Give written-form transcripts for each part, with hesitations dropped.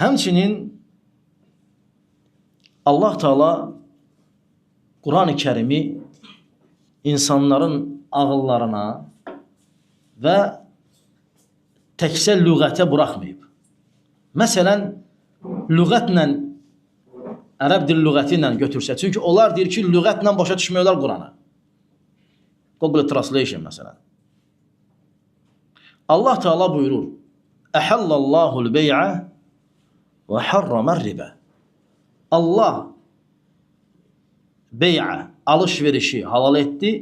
Həmçinin Allah Teala Quran-ı Kərimi insanların ağıllarına və təkcə lüğətə buraxmayıb. Məsələn, lüğətlə, ərəb dil lüğəti ilə götürsə, çünki onlar deyir ki, lüğətlə başa düşmüyorlar Quranı. Google Translation məsələn. Allah Teala buyurur, Əhəllallahul bey'ə və harramər ribə. Allah bey'ə, alış-verişi halal etdi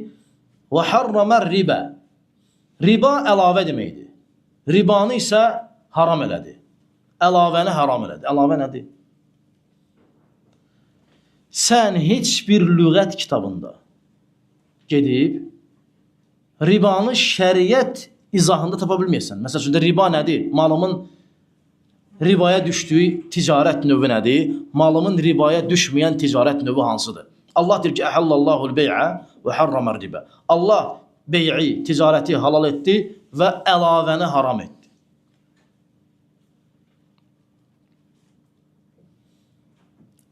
və harramər ribə. Riba əlavə deməkdir. Ribanı isə haram elədi. Əlavəni haram elədi. Əlavə nədir? Sən heç bir lüğət kitabında gedib ribanı şəriət izahında tapa bilməyəsən. Məsəl üçün, riba nədir? Malımın ribaya düşdüyü ticarət növü nədir? Malımın ribaya düşməyən ticarət növü hansıdır? Allah deyir ki, Əhəllallahul bey'ə və harramər ribə. Allah bey'i, ticarəti halal etdi və əlavəni haram etdi.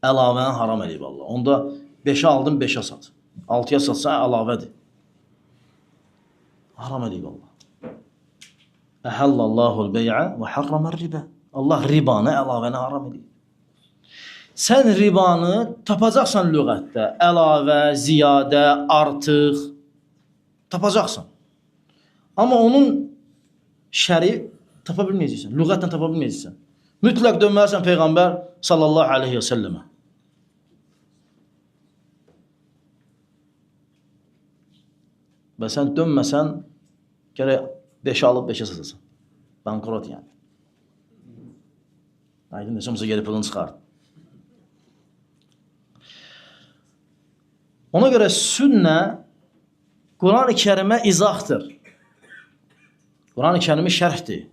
Əlavəni haram edib Allah. Onda 5'ə aldın, 5'ə sat. 6'ya satsa əlavədir. Haram edib Allah. Əhəllallahul bey'ə və harramər ribə. Allah ribanı, əlavəni haram edib. Sən ribanı tapacaqsan lüğətdə. Əlavə, ziyadə, artıq tapacaqsan. Amma onun şəri tapa bilməyəcəksən. Lüğətlə tapa bilməyəcəksən. Mütləq dönməlisən Peyğəmbər sallallahu aleyhi və səlləmə. Və sən dönməsən, gərək 5'ə alıb 5'ə satasan. Bankrot yəni. Aydın desə, geri pulunu çıxar. Ona görə sünnə Quran-ı Kərimə izahdır. Quran-ı Kərimi şərhdir.